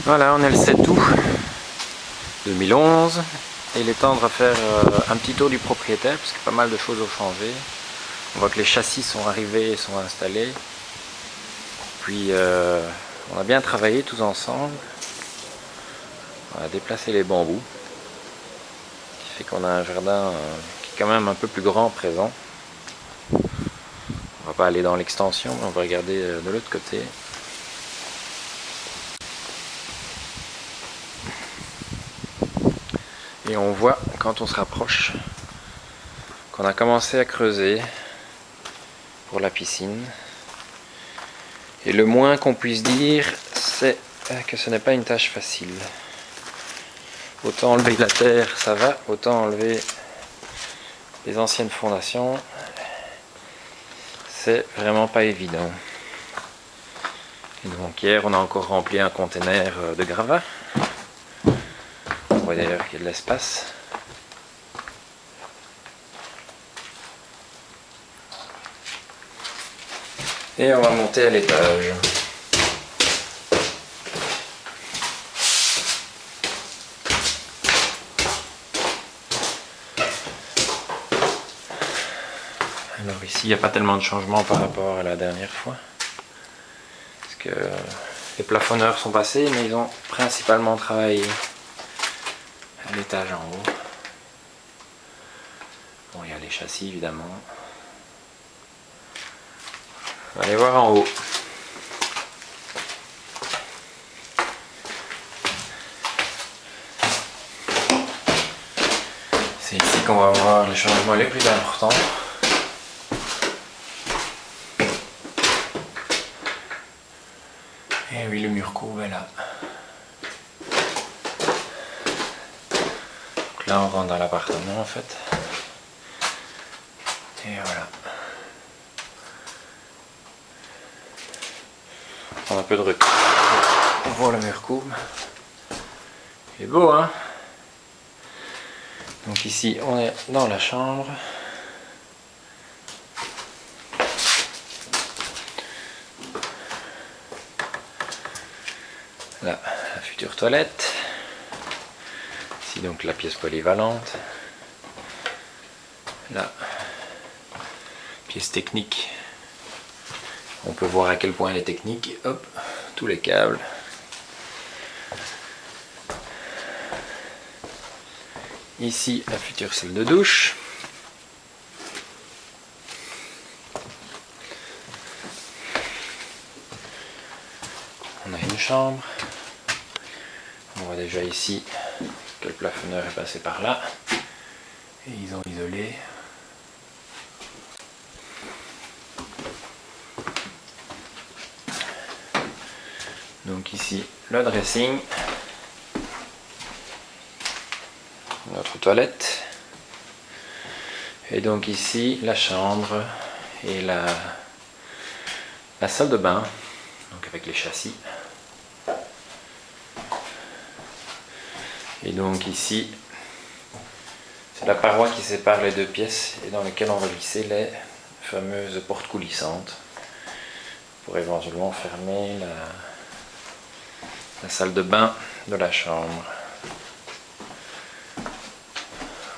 Voilà, on est le 7 août 2011 et il est temps de refaire un petit tour du propriétaire parce que pas mal de choses ont changé. On voit que les châssis sont arrivés et sont installés. Puis on a bien travaillé tous ensemble. On a déplacé les bambous, ce qui fait qu'on a un jardin qui est quand même un peu plus grand présent. On va pas aller dans l'extension, mais on va regarder de l'autre côté. Et on voit quand on se rapproche qu'on a commencé à creuser pour la piscine. Et le moins qu'on puisse dire, c'est que ce n'est pas une tâche facile. Autant enlever la terre, ça va, autant enlever les anciennes fondations, c'est vraiment pas évident. Et donc hier, on a encore rempli un conteneur de gravats. On voit d'ailleurs qu'il y a de l'espace. Et on va monter à l'étage. Alors ici, il n'y a pas tellement de changements par rapport à la dernière fois. Parce que les plafonneurs sont passés, mais ils ont principalement travaillé à l'étage en haut. Bon, il y a les châssis évidemment. On va aller voir en haut. C'est ici qu'on va voir les changements les plus importants. Et oui, le mur courbe est là. Donc là, on rentre dans l'appartement en fait. Et voilà. On a un peu de recul. On voit le mur courbe. Il est beau, hein? Donc ici, on est dans la chambre. Là, la future toilette. Ici donc la pièce polyvalente. Là, pièce technique. On peut voir à quel point elle est technique. Hop, tous les câbles. Ici, la future salle de douche. On a une chambre. On voit déjà ici que le plafonneur est passé par là. Et ils ont isolé. Donc ici, le dressing. Notre toilette. Et donc ici, la chambre et la salle de bain. Donc avec les châssis. Et donc ici, c'est la paroi qui sépare les deux pièces et dans laquelle on va glisser les fameuses portes coulissantes pour éventuellement fermer la salle de bain de la chambre.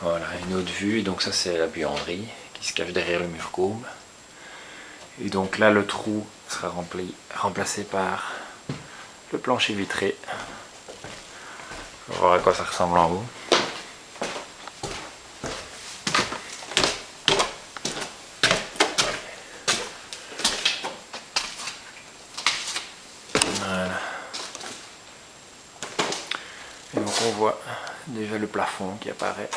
Voilà, une autre vue. Donc ça c'est la buanderie qui se cache derrière le mur courbe. Et donc là le trou sera remplacé par le plancher vitré. On va voir à quoi ça ressemble en haut. Voilà. Et donc on voit déjà le plafond qui apparaît.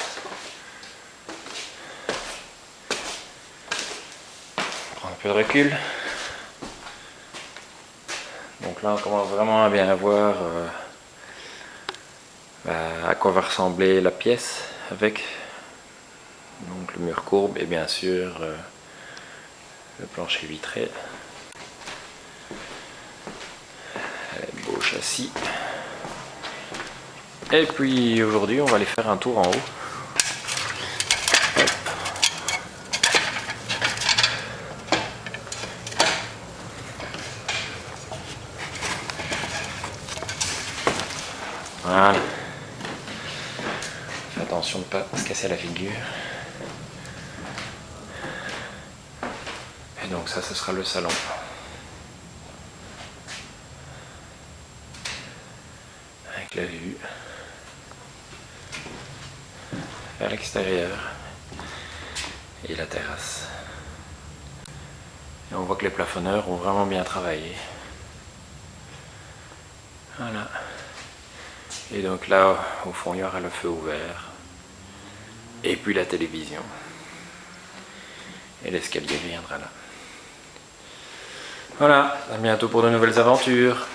On prend un peu de recul. Donc là on commence vraiment à bien voir à quoi va ressembler la pièce avec donc le mur courbe et bien sûr le plancher vitré. Les beaux châssis. Et puis aujourd'hui on va aller faire un tour en haut. Voilà. Fais attention de ne pas se casser la figure. Et donc ça, ce sera le salon. Avec la vue vers l'extérieur et la terrasse. Et on voit que les plafonneurs ont vraiment bien travaillé. Voilà. Et donc là, au fond, il y aura le feu ouvert. Et puis la télévision. Et l'escalier viendra là. Voilà, à bientôt pour de nouvelles aventures.